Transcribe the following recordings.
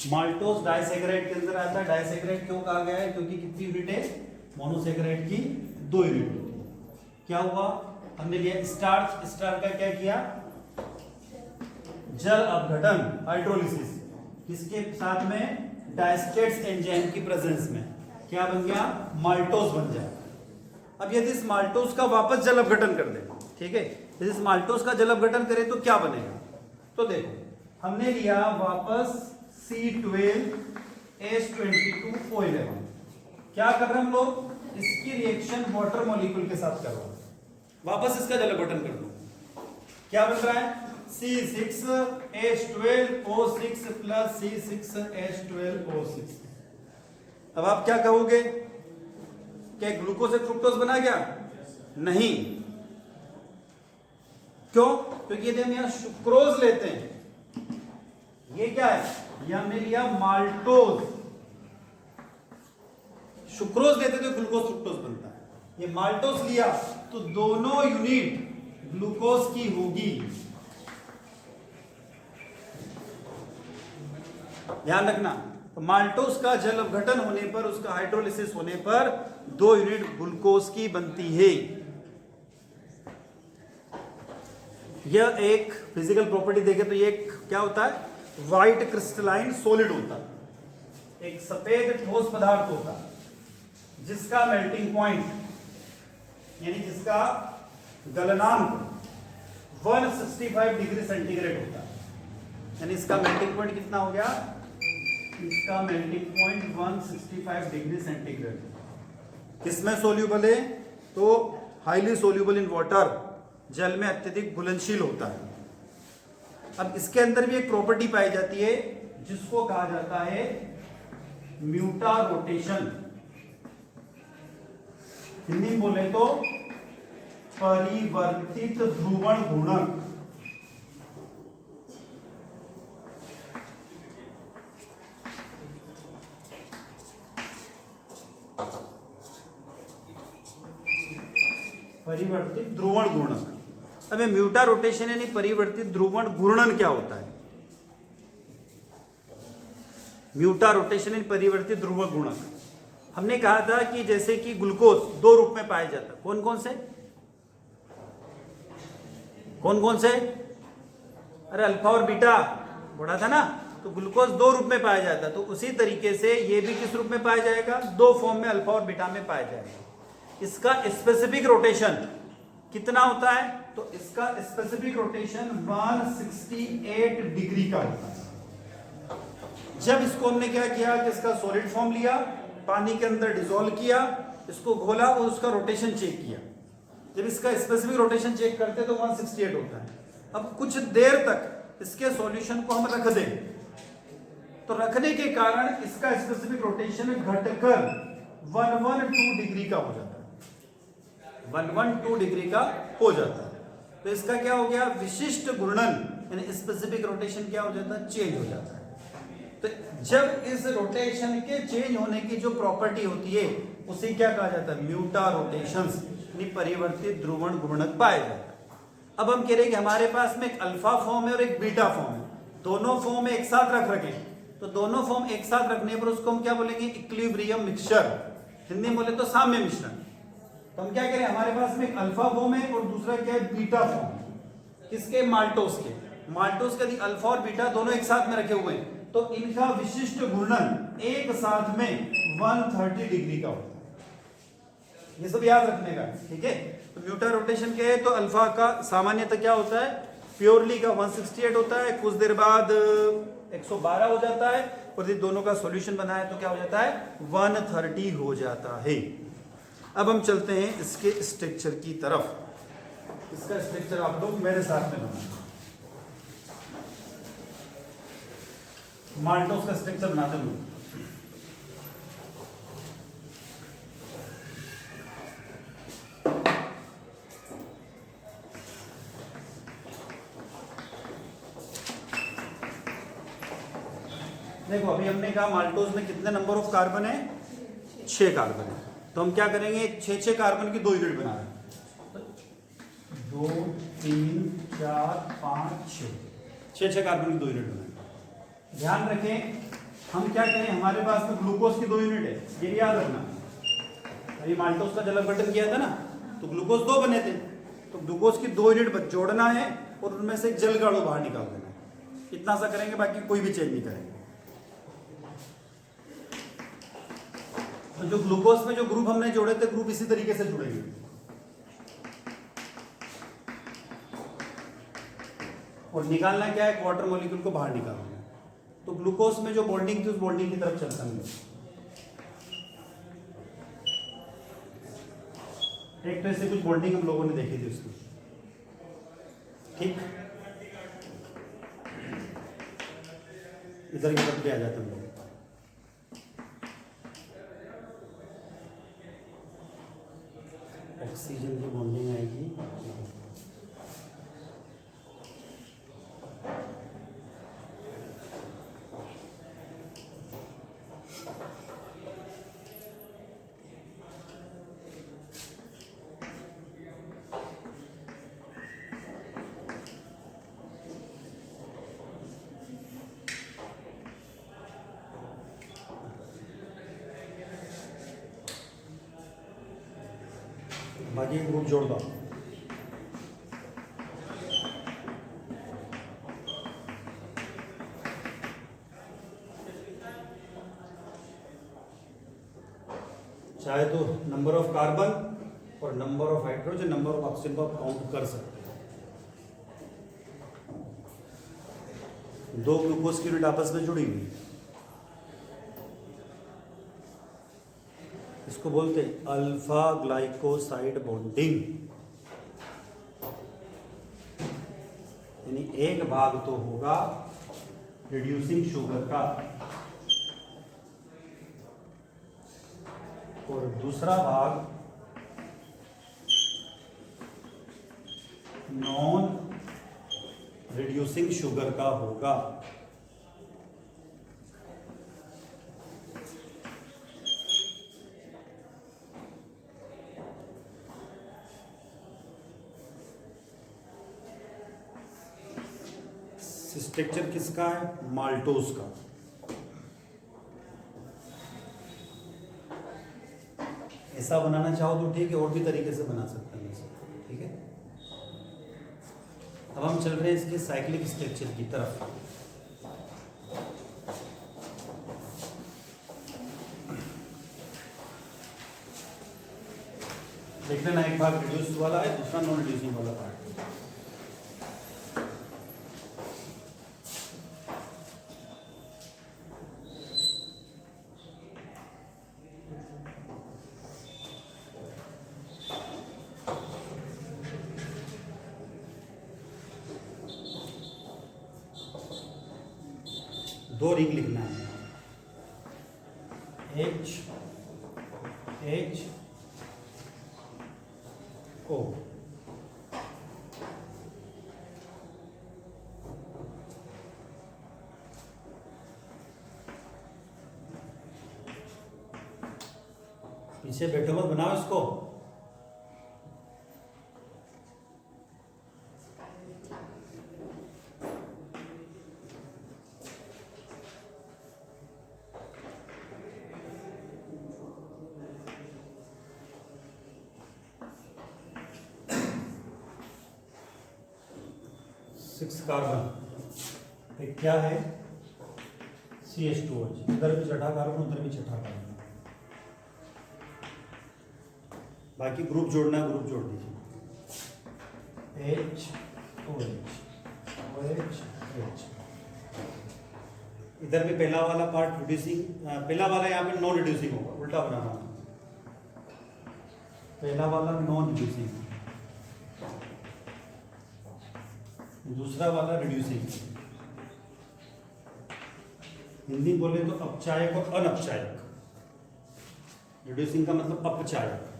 Maltose disaccharide के अंदर आता है। डाइसैकेराइड क्यों कहा गया है? क्योंकि कितनी यूनिट है? मोनोसैकेराइड की 2 यूनिट होती है। क्या हुआ? हमने लिया स्टार्च, स्टार्च का क्या किया? जल अपघटन, हाइड्रोलिसिस, किसके साथ में? डाइस्टेट्स एंजाइम की प्रेजेंस में क्या बन गया? माल्टोज बन जाए। अब यदि इस माल्टोज का वापस जल अपघटन कर दे, ठीक है, यदि इस माल्टोज का जल अपघटन करें तो क्या बनेगा? तो देखो हमने लिया वापस C12H22O11। क्या कर रहे हैं हम लोग? इसकी रिएक्शन वाटर मॉलिक्यूल के साथ कर रहे हैं। वापस इसका जल अपघटन कर दो, क्या बन रहा है? C6H12O6 plus C6H12O6। अब आप क्या कहोगे? क्या ग्लूकोज से फ्रुक्टोज बना गया? नहीं। क्यों? क्योंकि यदि हम यहां सुक्रोज लेते हैं, ये क्या है? ये हमने लिया माल्टोज, सुक्रोज लेते तो ग्लूकोज फ्रुक्टोज बनता है। ये माल्टोज लिया तो दोनों यूनिट ग्लूकोज की होगी। ध्यान रखना, तो माल्टोज का जल अपघटन होने पर, उसका हाइड्रोलिसिस होने पर 2 यूनिट ग्लूकोज की बनती है। यह एक फिजिकल प्रॉपर्टी देखे तो ये क्या होता है? व्हाइट क्रिस्टलाइन सॉलिड होता है, एक सफेद ठोस पदार्थ होता है जिसका मेल्टिंग पॉइंट यानी जिसका गलनांक 165 डिग्री सेंटीग्रेड होता है। यानी इसका मेल्टिंग पॉइंट कितना हो गया? इसका मेल्टिंग पॉइंट 165 डिग्री सेंटीग्रेड। किसमें सोल्यूबल है? तो हाईली सोल्यूबल इन वाटर, जल में अत्यधिक घुलनशील होता है। अब इसके अंदर भी एक प्रॉपर्टी पाई जाती है जिसको कहा जाता है म्यूटा रोटेशन। हिंदी में बोले तो परिवर्तित ध्रुवण गुणक। परिवर्तित ध्रुवण घूर्णन। अब म्यूटा रोटेशन यानी परिवर्तित ध्रुवण घूर्णन क्या होता है? म्यूटा रोटेशन यानी परिवर्तित ध्रुवण घूर्णन। हमने कहा था कि जैसे कि ग्लूकोज 2 रूप में पाया जाता है। कौन कौन से? कौन कौन से? अरे अल्फा और बीटा बोला था ना। तो ग्लूकोज 2 रूप में पाया जाता है, तो उसी तरीके से ये भी किस रूप में पाया जाएगा? 2 फॉर्म में, अल्फा और बीटा में पाया जाएगा। इसका स्पेसिफिक रोटेशन कितना होता है? तो इसका स्पेसिफिक रोटेशन 168 डिग्री का होता है। जब इसको हमने क्या किया कि इसका सॉलिड फॉर्म लिया, पानी के अंदर डिसॉल्व किया, इसको घोला और उसका रोटेशन चेक किया। जब इसका स्पेसिफिक रोटेशन चेक करते तो 168 होता है। अब कुछ देर तक इसके सॉल्यूशन को हम रख दें, तो रखने के कारण इसका स्पेसिफिक रोटेशन घटकर 112 डिग्री का हो जाता है। 112 डिग्री का हो जाता है। तो इसका क्या हो गया? विशिष्ट घूर्णन यानी स्पेसिफिक रोटेशन क्या हो जाता है? चेंज हो जाता है। तो जब इस रोटेशन के चेंज होने की जो प्रॉपर्टी होती है उसे क्या कहा जाता है? म्यूटा रोटेशंस यानी परिवर्तित ध्रुवण घूर्णक पाया जाता है। अब हम कह रहे हैं कि हमारे पास में एक अल्फा फॉर्म है और एक बीटा फॉर्म है, दोनों फॉर्म एक साथ रखें, तो दोनों फॉर्म एक साथ रखने पर उसको हम क्या बोलेंगे? Equilibrium mixture. हिंदी में बोले तो साम्य मिश्रण। तो हम क्या करें? हमारे पास में एक अल्फा फॉर्म है और दूसरा क्या है? Beta form. किसके? माल्टोज के। माल्टोज के अल्फा और बीटा दोनों एक साथ में रखे हुए हैं, तो इनका विशिष्ट घूर्णन एक साथ में 130 डिग्री का होता है। ये सब याद रखने का, ठीक है। तो म्यूटा रोटेशन क्या है? तो अल्फा का सामान्यतः क्या होता है? प्योरली का 168 होता है, कुछ देर बाद 112 हो जाता है, और यदि दोनों का सॉल्यूशन बना है तो क्या हो जाता है? 130 हो जाता है। अब हम चलते हैं इसके स्ट्रक्चर की तरफ। इसका स्ट्रक्चर आप लोग मेरे साथ में बनाना। माल्टोज का स्ट्रक्चर बनाते हैं। देखो अभी हमने कहा माल्टोज में कितने नंबर ऑफ कार्बन है? 6 कार्बन है। तो हम क्या करेंगे? 6 कार्बन की 2 यूनिट बना रहे हैं। 2 3 4 5 6 कार्बन की 2 यूनिट बनाएंगे। ध्यान रखें हम क्या कहें, हमारे पास में ग्लूकोज की 2 यूनिट है, ये भी याद रखना। अभी माल्टोस का जल अपघटन किया था ना, तो ग्लूकोज 2 बने थे, तो ग्लूकोज की 2 यूनिट जोड़ना है और उनमें से एक जल का अणु बाहर निकाल देना है। इतना सा करेंगे, बाकी कोई भी चेंज नहीं करेंगे। तो जो ग्लूकोज में जो ग्रुप हमने जोड़े थे, ग्रुप इसी तरीके से जुड़ेंगे। और निकालना क्या है, वाटर मॉलिक्यूल को बाहर निकालना है। तो ग्लूकोज में जो बॉन्डिंग थी, उस बॉन्डिंग की तरफ चलता है। एक तो ऐसे कुछ बॉन्डिंग हम लोगों ने देखी थी उसकी, ठीक। इधर की तरफ भी आ जाते हम लोग। ऑक्सीजन की बॉन्डिंग आएगी, बाकी ग्रुप जोड़ दो। चाहे तो नंबर ऑफ कार्बन और number of hydrogen, number of oxygen को आप काउंट कर सकते हैं। 2 ग्लूकोज की यूनिट आपस में जुड़ी हुई, इसको बोलते हैं अल्फा ग्लाइकोसाइड बॉन्डिंग। यानी एक भाग तो होगा रिड्यूसिंग शुगर का और दूसरा भाग नॉन रिड्यूसिंग शुगर का होगा। स्ट्रक्चर किसका है, माल्टोज का। ऐसा बनाना चाहो तो ठीक है, और भी तरीके से बना सकते हैं इसे, ठीक है। अब हम चल रहे हैं इसके साइक्लिक स्ट्रक्चर की तरफ। देख लेना, एक भाग रिड्यूस वाला है, दूसरा नॉन रिड्यूसिंग वाला पार्ट। दो रिंग लिखना है, H H O। पीछे बैठो मत, बनाओ इसको। सिक्स कार्बन, एक क्या है, CH2H। इधर भी छठा कार्बन, उधर भी छठा कार्बन। बाकी ग्रुप जोड़ना है, ग्रुप जोड़ दीजिए, HOH OH H। इधर भी पहला वाला पार्ट रिड्यूसिंग, पहला वाला यहाँ पे नॉन रिड्यूसिंग होगा, उल्टा बनाना होगा। पहला वाला नॉन रिड्यूसिंग, दूसरा वाला रिड्यूसिंग। हिंदी बोले तो अपचायक और अनपचायक। रिड्यूसिंग का मतलब अपचायक।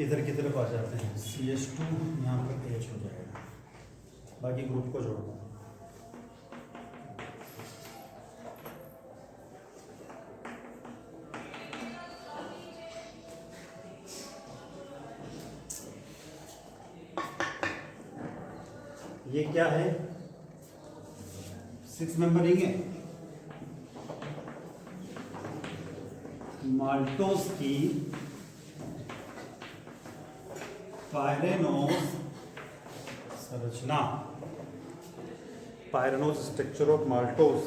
इधर की तरफ आ जाते हैं, CH2 यहाँ पर H हो जाएगा, बाकी ग्रुप को जोड़ दो। ये क्या है, 6 मेंबर रिंग है, माल्टोज की पायरेनोज संरचना, पायरेनोज स्ट्रक्चर ऑफ माल्टोज